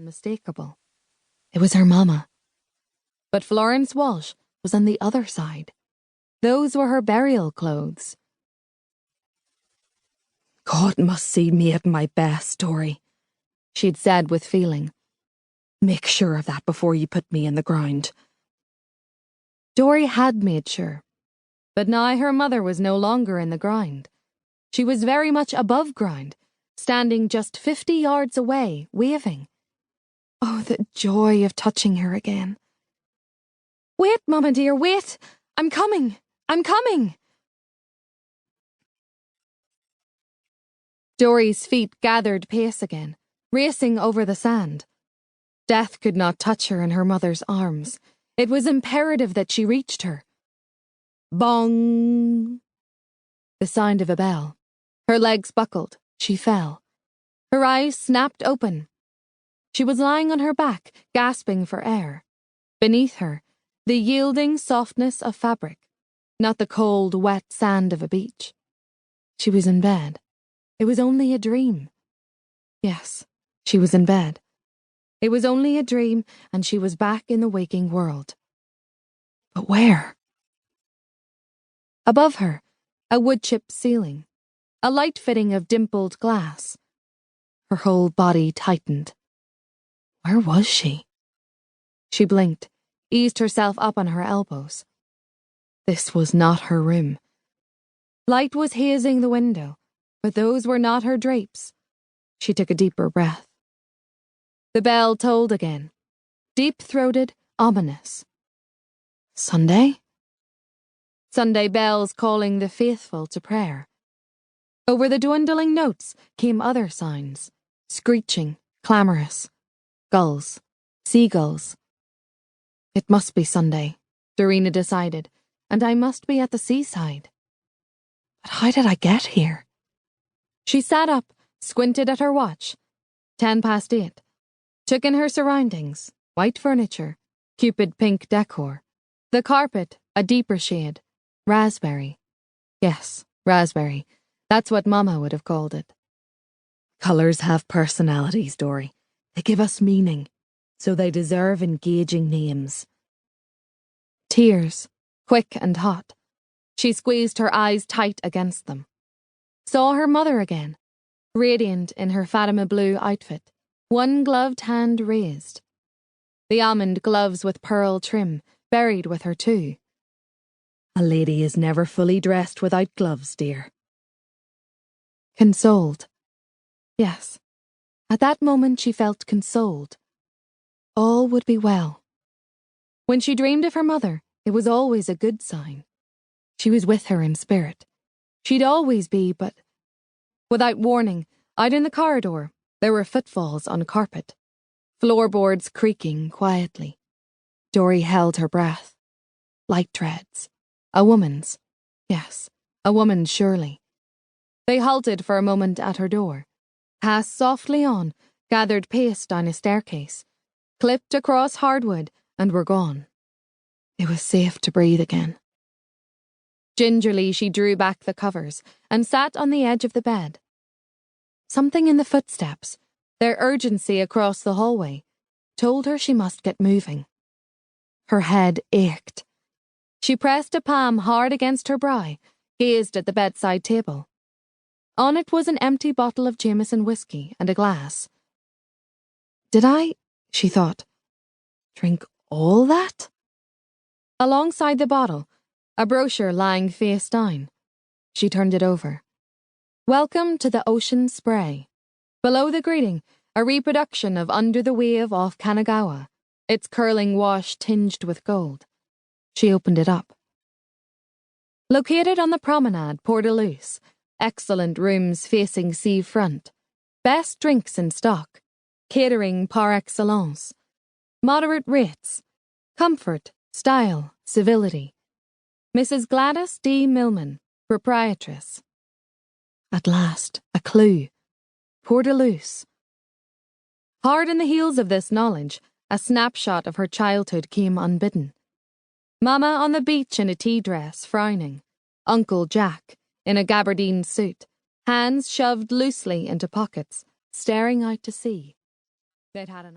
unmistakable. It was her mama. But Florence Walsh was on the other side. Those were her burial clothes. "God must see me at my best, Dorrie," she'd said with feeling. "Make sure of that before you put me in the ground." Dorrie had made sure, but now her mother was no longer in the ground. She was very much above ground, standing just 50 yards away, waving. Oh, the joy of touching her again. "Wait, Mama dear, wait! I'm coming! I'm coming!" Dorrie's feet gathered pace again, racing over the sand. Death could not touch her in her mother's arms. It was imperative that she reached her. Bong! The sound of a bell. Her legs buckled. She fell. Her eyes snapped open. She was lying on her back, gasping for air. Beneath her, the yielding softness of fabric, not the cold, wet sand of a beach. She was in bed. It was only a dream. Yes, she was in bed. It was only a dream, and she was back in the waking world. But where? Above her, a wood-chip ceiling, a light fitting of dimpled glass. Her whole body tightened. Where was she? She blinked, eased herself up on her elbows. This was not her room. Light was hazing the window, but those were not her drapes. She took a deeper breath. The bell tolled again, deep-throated, ominous. Sunday? Sunday bells calling the faithful to prayer. Over the dwindling notes came other sounds, screeching, clamorous. Gulls, seagulls. It must be Sunday, Dorina decided, and I must be at the seaside. But how did I get here? She sat up, squinted at her watch. 8:10. Took in her surroundings, white furniture, Cupid pink decor. The carpet, a deeper shade, raspberry. Yes, raspberry. That's what Mama would have called it. Colours have personalities, Dorrie. They give us meaning, so they deserve engaging names. Tears, quick and hot. She squeezed her eyes tight against them. Saw her mother again, radiant in her Fatima blue outfit, one gloved hand raised. The almond gloves with pearl trim, buried with her too. A lady is never fully dressed without gloves, dear. Consoled. Yes, at that moment she felt consoled. All would be well. When she dreamed of her mother, it was always a good sign. She was with her in spirit. She'd always be, but... Without warning, out in the corridor, there were footfalls on carpet. Floorboards creaking quietly. Dorrie held her breath. Light treads. A woman's. Yes, a woman's surely. They halted for a moment at her door. Passed softly on, gathered pace down a staircase, clipped across hardwood, and were gone. It was safe to breathe again. Gingerly she drew back the covers and sat on the edge of the bed. Something in the footsteps, their urgency across the hallway, told her she must get moving. Her head ached. She pressed a palm hard against her brow, gazed at the bedside table. On it was an empty bottle of Jameson whiskey and a glass. Did I, she thought, drink all that? Alongside the bottle, a brochure lying face down. She turned it over. Welcome to the Ocean Spray. Below the greeting, a reproduction of Under the Wave off Kanagawa, its curling wash tinged with gold. She opened it up. Located on the promenade Port-a-Luce, excellent rooms facing sea front, best drinks in stock, catering par excellence, moderate rates, comfort, style, civility. Mrs. Gladys D. Millman, proprietress. At last, a clue. Port-a-Luce. Hard in the heels of this knowledge, a snapshot of her childhood came unbidden. Mama on the beach in a tea dress, frowning. Uncle Jack, in a gabardine suit, hands shoved loosely into pockets, staring out to sea. They'd had an